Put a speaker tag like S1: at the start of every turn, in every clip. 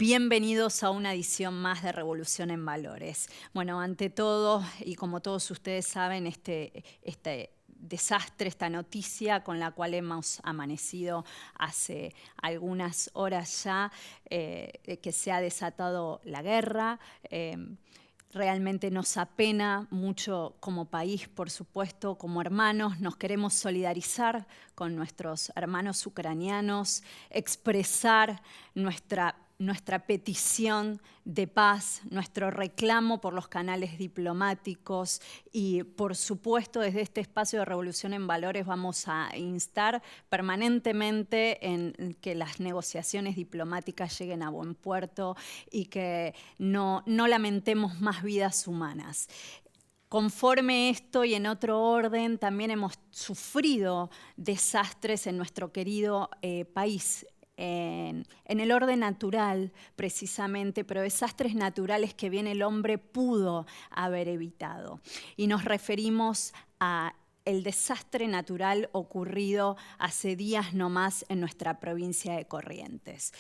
S1: Bienvenidos a una edición más de Revolución en Valores. Bueno, ante todo, y como todos ustedes saben, este desastre, esta noticia con la cual hemos amanecido hace algunas horas ya, que se ha desatado la guerra. Realmente nos apena mucho como país, por supuesto, como hermanos. Nos queremos solidarizar con nuestros hermanos ucranianos, expresar nuestra petición de paz, nuestro reclamo por los canales diplomáticos y, por supuesto, desde este espacio de Revolución en Valores vamos a instar permanentemente en que las negociaciones diplomáticas lleguen a buen puerto y que no lamentemos más vidas humanas. Conforme esto y en otro orden, también hemos sufrido desastres en nuestro querido país, en el orden natural precisamente, pero desastres naturales que bien el hombre pudo haber evitado. Y nos referimos a el desastre natural ocurrido hace días nomás en nuestra provincia de Corrientes.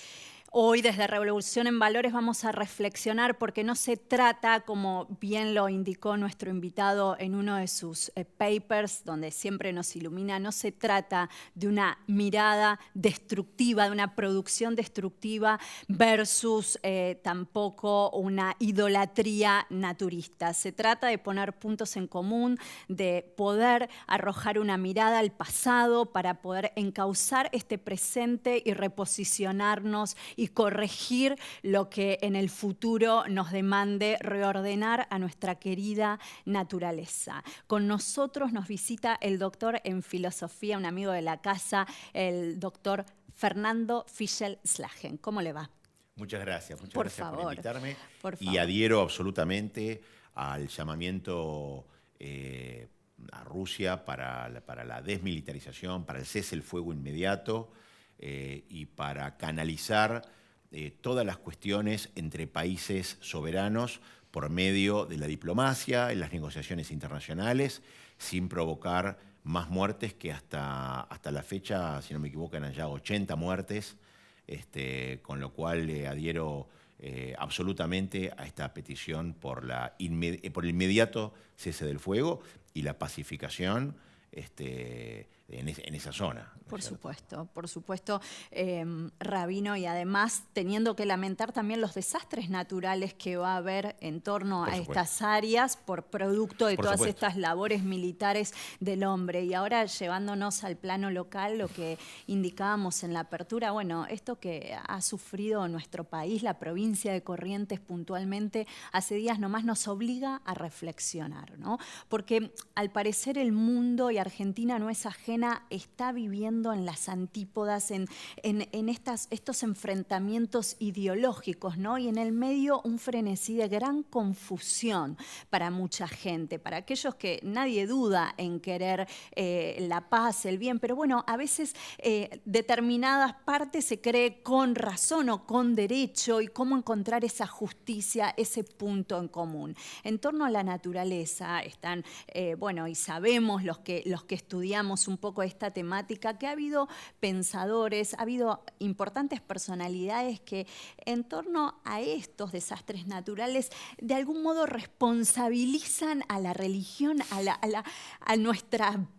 S1: Hoy desde Revolución en Valores vamos a reflexionar porque no se trata, como bien lo indicó nuestro invitado en uno de sus papers, donde siempre nos ilumina, no se trata de una mirada destructiva, de una producción destructiva versus tampoco una idolatría naturista. Se trata de poner puntos en común, de poder arrojar una mirada al pasado para poder encauzar este presente y reposicionarnos y corregir lo que en el futuro nos demande reordenar a nuestra querida naturaleza. Con nosotros nos visita el doctor en filosofía, un amigo de la casa, el doctor Fernando Fischel-Slagen. ¿Cómo le va?
S2: Muchas gracias por invitarme.
S1: Por favor.
S2: Y adhiero absolutamente al llamamiento a Rusia para la desmilitarización, para el cese el fuego inmediato y para canalizar todas las cuestiones entre países soberanos por medio de la diplomacia, en las negociaciones internacionales, sin provocar más muertes que hasta la fecha, si no me equivoco, eran ya 80 muertes, con lo cual adhiero absolutamente a esta petición por el inmediato cese del fuego y la pacificación en esa zona.
S1: Por supuesto, Rabino, y además teniendo que lamentar también los desastres naturales que va a haber en torno a estas áreas por producto de todas estas labores militares del hombre. Y ahora llevándonos al plano local, lo que indicábamos en la apertura, bueno, esto que ha sufrido nuestro país, la provincia de Corrientes puntualmente, hace días nomás nos obliga a reflexionar, ¿no? Porque al parecer el mundo, y Argentina no es ajena, está viviendo en las antípodas, en estos enfrentamientos ideológicos, ¿no? Y en el medio un frenesí de gran confusión para mucha gente, para aquellos que nadie duda en querer la paz, el bien, pero bueno, a veces determinadas partes se cree con razón o con derecho y cómo encontrar esa justicia, ese punto en común. En torno a la naturaleza están, bueno, y sabemos los que estudiamos un poco esta temática, que ha habido pensadores, ha habido importantes personalidades que en torno a estos desastres naturales de algún modo responsabilizan a la religión, a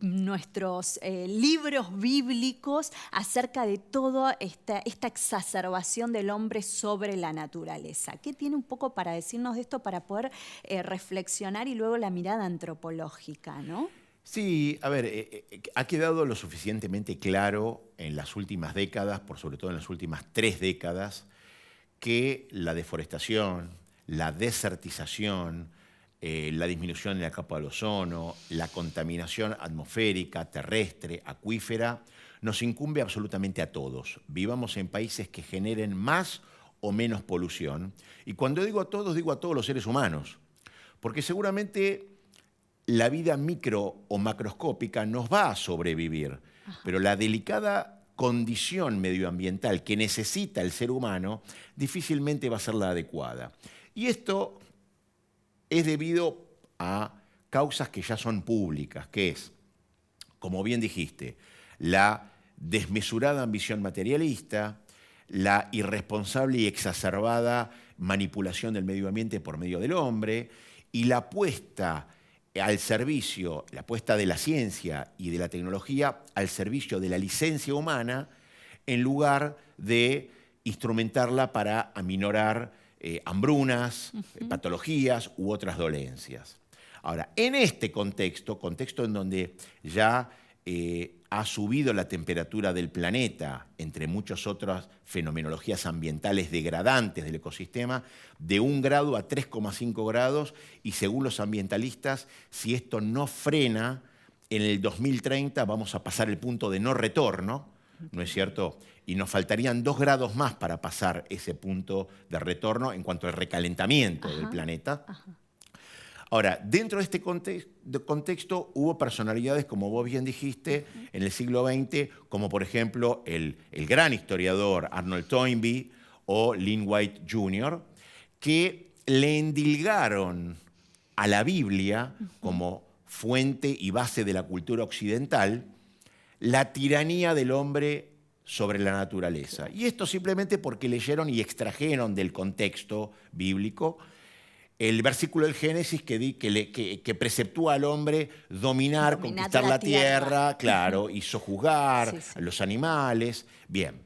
S1: nuestros libros bíblicos acerca de toda esta exacerbación del hombre sobre la naturaleza. ¿Qué tiene un poco para decirnos de esto para poder reflexionar y luego la mirada antropológica, ¿no?
S2: Sí, a ver, ha quedado lo suficientemente claro en las últimas décadas, por sobre todo en las últimas 3 décadas, que la deforestación, la desertización, la disminución de la capa del ozono, la contaminación atmosférica, terrestre, acuífera, nos incumbe absolutamente a todos. Vivamos en países que generen más o menos polución. Y cuando digo a todos los seres humanos, porque seguramente la vida micro o macroscópica nos va a sobrevivir, pero la delicada condición medioambiental que necesita el ser humano difícilmente va a ser la adecuada. Y esto es debido a causas que ya son públicas, que es, como bien dijiste, la desmesurada ambición materialista, la irresponsable y exacerbada manipulación del medio ambiente por medio del hombre y la apuesta al servicio, la apuesta de la ciencia y de la tecnología al servicio de la licencia humana en lugar de instrumentarla para aminorar hambrunas, patologías u otras dolencias. Ahora, en este contexto en donde ya ha subido la temperatura del planeta, entre muchas otras fenomenologías ambientales degradantes del ecosistema, de 1 grado a 3,5 grados, y según los ambientalistas, si esto no frena, en el 2030 vamos a pasar el punto de no retorno, ¿no es cierto? Y nos faltarían 2 grados más para pasar ese punto de retorno en cuanto al recalentamiento del planeta. Ahora, dentro de este contexto hubo personalidades, como vos bien dijiste, en el siglo XX, como por ejemplo el gran historiador Arnold Toynbee o Lynn White Jr., que le endilgaron a la Biblia como fuente y base de la cultura occidental la tiranía del hombre sobre la naturaleza. Y esto simplemente porque leyeron y extrajeron del contexto bíblico el versículo del Génesis que preceptúa al hombre dominar, conquistar la tierra, claro, y sojuzgar a los animales. Bien.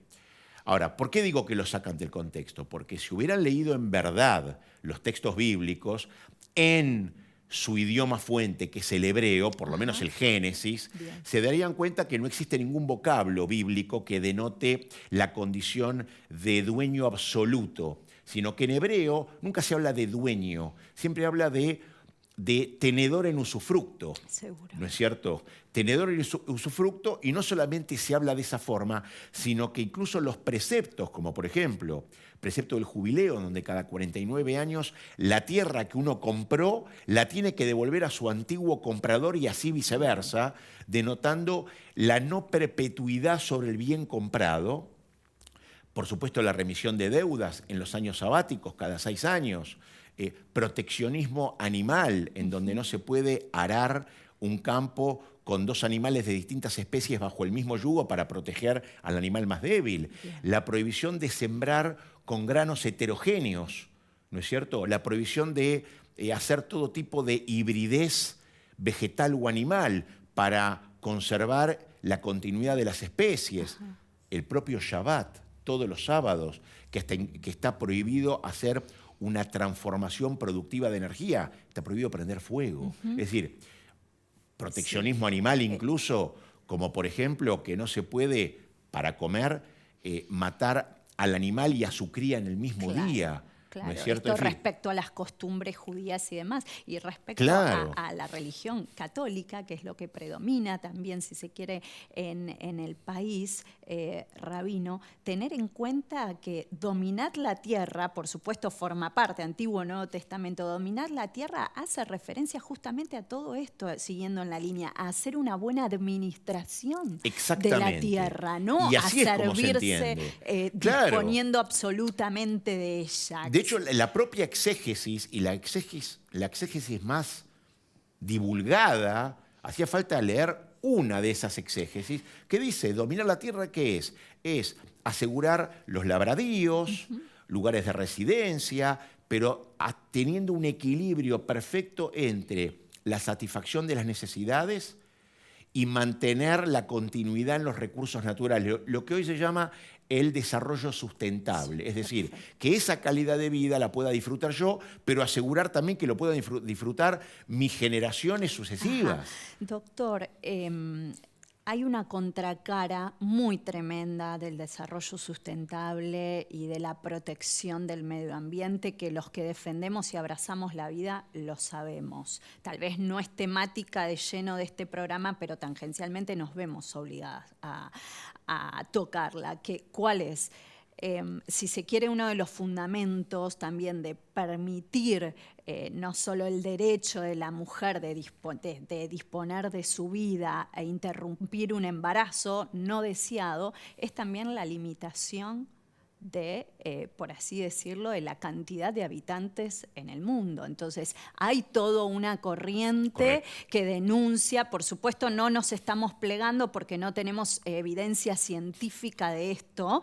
S2: Ahora, ¿por qué digo que lo sacan del contexto? Porque si hubieran leído en verdad los textos bíblicos en su idioma fuente, que es el hebreo, por lo menos el Génesis, se darían cuenta que no existe ningún vocablo bíblico que denote la condición de dueño absoluto, sino que en hebreo nunca se habla de dueño, siempre habla de tenedor en usufructo.
S1: Seguro.
S2: ¿No es cierto? Tenedor en usufructo, y no solamente se habla de esa forma, sino que incluso los preceptos, como por ejemplo, precepto del jubileo, donde cada 49 años la tierra que uno compró la tiene que devolver a su antiguo comprador y así viceversa, denotando la no perpetuidad sobre el bien comprado. Por supuesto, la remisión de deudas en los años sabáticos, cada 6 años. Proteccionismo animal, en donde no se puede arar un campo con 2 animales de distintas especies bajo el mismo yugo para proteger al animal más débil. Bien. La prohibición de sembrar con granos heterogéneos, ¿no es cierto? La prohibición de hacer todo tipo de hibridez vegetal o animal para conservar la continuidad de las especies. El propio Shabbat, todos los sábados, que está prohibido hacer una transformación productiva de energía, está prohibido prender fuego. Es decir, proteccionismo animal incluso, como por ejemplo que no se puede, para comer, matar al animal y a su cría en el mismo día.
S1: Claro,
S2: ¿no es cierto?
S1: Esto respecto a las costumbres judías y demás, y respecto a la religión católica, que es lo que predomina también, si se quiere, en el país, rabino, tener en cuenta que dominar la tierra, por supuesto, forma parte, Antiguo y Nuevo Testamento, dominar la tierra hace referencia justamente a todo esto, siguiendo en la línea, a hacer una buena administración de la tierra, ¿no?
S2: Y así
S1: a
S2: es como
S1: servirse, disponiendo absolutamente de ella.
S2: De hecho, la propia exégesis y la exégesis más divulgada, hacía falta leer una de esas exégesis, que dice, dominar la tierra, ¿qué es? Es asegurar los labradíos, lugares de residencia, pero teniendo un equilibrio perfecto entre la satisfacción de las necesidades y mantener la continuidad en los recursos naturales, lo que hoy se llama el desarrollo sustentable. Es decir, que esa calidad de vida la pueda disfrutar yo, pero asegurar también que lo puedan disfrutar mis generaciones sucesivas.
S1: Doctor, hay una contracara muy tremenda del desarrollo sustentable y de la protección del medio ambiente que los que defendemos y abrazamos la vida lo sabemos. Tal vez no es temática de lleno de este programa, pero tangencialmente nos vemos obligadas a tocarla. ¿Cuál es? Si se quiere, uno de los fundamentos también de permitir no solo el derecho de la mujer de disponer de su vida e interrumpir un embarazo no deseado, es también la limitación de, por así decirlo, de la cantidad de habitantes en el mundo. Entonces, hay toda una corriente
S2: Correcto.
S1: que denuncia, por supuesto no nos estamos plegando porque no tenemos evidencia científica de esto,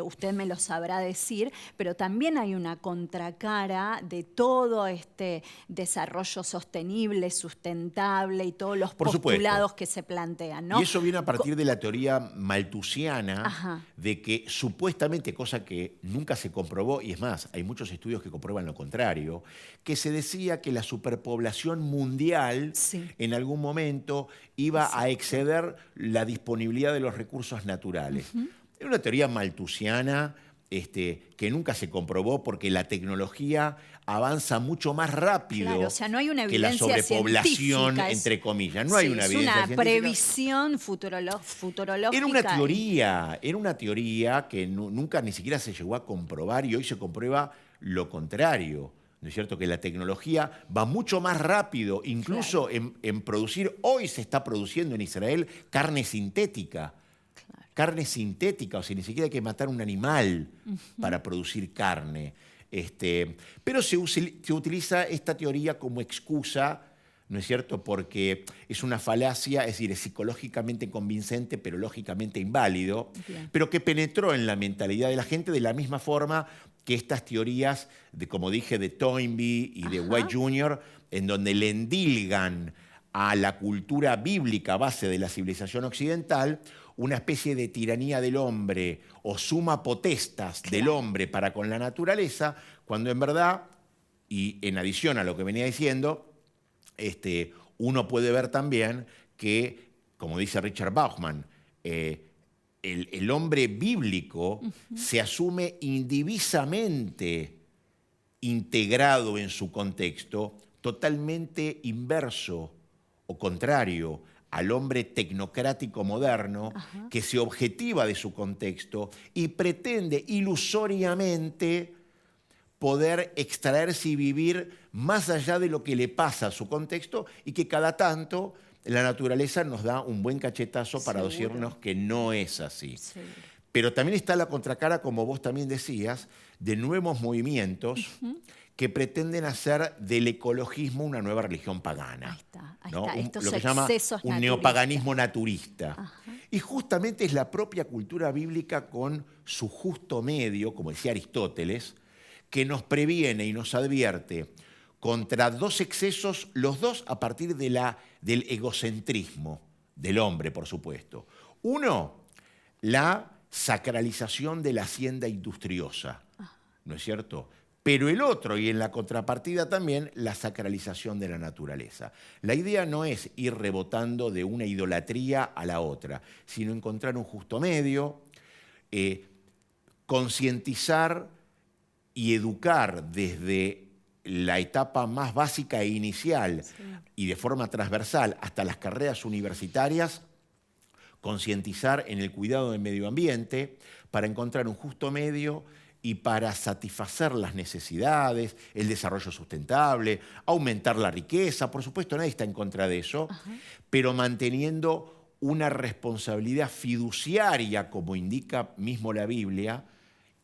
S1: usted me lo sabrá decir, pero también hay una contracara de todo este desarrollo sostenible, sustentable y todos los
S2: Por
S1: postulados
S2: supuesto.
S1: que se plantean, ¿no?
S2: Y eso viene a partir de la teoría malthusiana
S1: Ajá.
S2: de que supuestamente, cosa que nunca se comprobó, y es más, hay muchos estudios que comprueban lo contrario, que se decía que la superpoblación mundial
S1: Sí.
S2: en algún momento iba a exceder la disponibilidad de los recursos naturales. Es una teoría malthusiana que nunca se comprobó porque la tecnología avanza mucho más rápido
S1: Claro, o sea, no hay una
S2: que la
S1: evidencia
S2: sobrepoblación,
S1: científica,
S2: entre comillas. No hay una evidencia
S1: es una
S2: científica.
S1: previsión futurológica.
S2: Era una teoría que nunca ni siquiera se llegó a comprobar y hoy se comprueba lo contrario. ¿No es cierto? Que la tecnología va mucho más rápido, incluso en producir. Hoy se está produciendo en Israel carne sintética. Carne sintética, o sea, ni siquiera hay que matar un animal para producir carne. Pero se utiliza esta teoría como excusa, ¿no es cierto? Porque es una falacia, es decir, es psicológicamente convincente, pero lógicamente inválido, pero que penetró en la mentalidad de la gente de la misma forma que estas teorías, como dije, de Toynbee y de White Jr., en donde le endilgan a la cultura bíblica base de la civilización occidental una especie de tiranía del hombre o suma potestas del hombre para con la naturaleza, cuando en verdad, y en adición a lo que venía diciendo, uno puede ver también que, como dice Richard Bauckham, el hombre bíblico se asume indivisamente integrado en su contexto, totalmente inverso o contrario al hombre tecnocrático moderno que se objetiva de su contexto y pretende ilusoriamente poder extraerse y vivir más allá de lo que le pasa a su contexto y que cada tanto la naturaleza nos da un buen cachetazo para decirnos que no es así. Seguro. Pero también está la contracara, como vos también decías, de nuevos movimientos que pretenden hacer del ecologismo una nueva religión pagana.
S1: Ahí
S2: ¿no?
S1: está. Estos
S2: lo que se llama un neopaganismo naturista. Y justamente es la propia cultura bíblica con su justo medio, como decía Aristóteles, que nos previene y nos advierte contra dos excesos, los dos a partir del egocentrismo del hombre, por supuesto. Uno, la sacralización de la hacienda industriosa, ¿no es cierto? Pero el otro, y en la contrapartida también, la sacralización de la naturaleza. La idea no es ir rebotando de una idolatría a la otra, sino encontrar un justo medio, concientizar y educar desde la etapa más básica e inicial y de forma transversal hasta las carreras universitarias, concientizar en el cuidado del medio ambiente para encontrar un justo medio y para satisfacer las necesidades, el desarrollo sustentable, aumentar la riqueza. Por supuesto, nadie está en contra de eso, pero manteniendo una responsabilidad fiduciaria, como indica mismo la Biblia,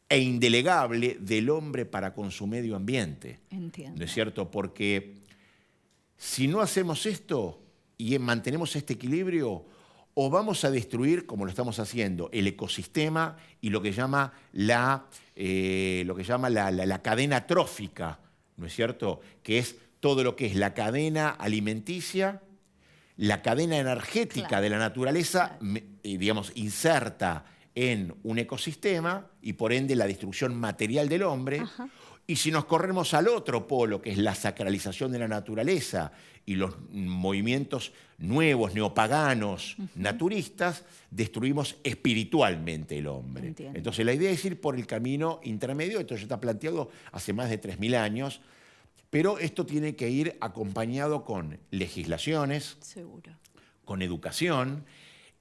S2: e indelegable del hombre para con su medio ambiente.
S1: Entiendo.
S2: ¿No es cierto? Porque si no hacemos esto y mantenemos este equilibrio, o vamos a destruir, como lo estamos haciendo, el ecosistema y lo que llama la cadena trófica, ¿no es cierto? Que es todo lo que es la cadena alimenticia, la cadena energética de la naturaleza, digamos, inserta en un ecosistema y por ende la destrucción material del hombre. Y si nos corremos al otro polo, que es la sacralización de la naturaleza y los movimientos nuevos, neopaganos, naturistas, destruimos espiritualmente el hombre.
S1: Entiendo.
S2: Entonces la idea es ir por el camino intermedio, esto ya está planteado hace más de 3.000 años, pero esto tiene que ir acompañado con legislaciones, con educación,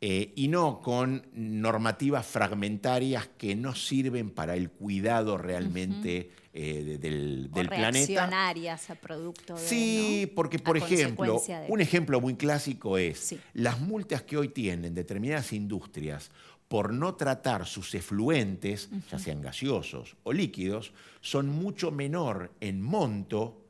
S2: y no con normativas fragmentarias que no sirven para el cuidado realmente del planeta.
S1: Reaccionarias a producto de...
S2: Sí,
S1: ¿no?
S2: porque, por ejemplo, un ejemplo muy clásico es
S1: Sí.
S2: las multas que hoy tienen determinadas industrias por no tratar sus efluentes, ya sean gaseosos o líquidos, son mucho menor en monto,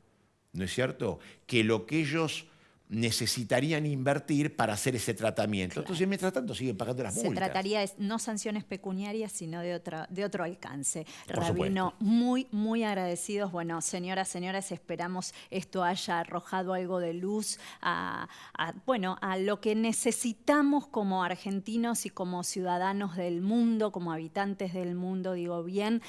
S2: ¿no es cierto?, que lo que ellos necesitarían invertir para hacer ese tratamiento.
S1: Claro.
S2: Entonces, mientras tanto, siguen pagando las multas.
S1: Se trataría de no sanciones pecuniarias, sino de otro alcance.
S2: Por
S1: Rabino,
S2: supuesto.
S1: muy, muy agradecidos. Bueno, señoras, señores, esperamos esto haya arrojado algo de luz bueno, a lo que necesitamos como argentinos y como ciudadanos del mundo, como habitantes del mundo, digo bien,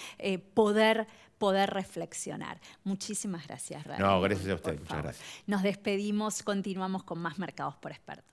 S1: poder reflexionar. Muchísimas gracias, Rabino.
S2: No, gracias a usted. Muchas gracias.
S1: Nos despedimos, continuamos con más Mercados por Expertos.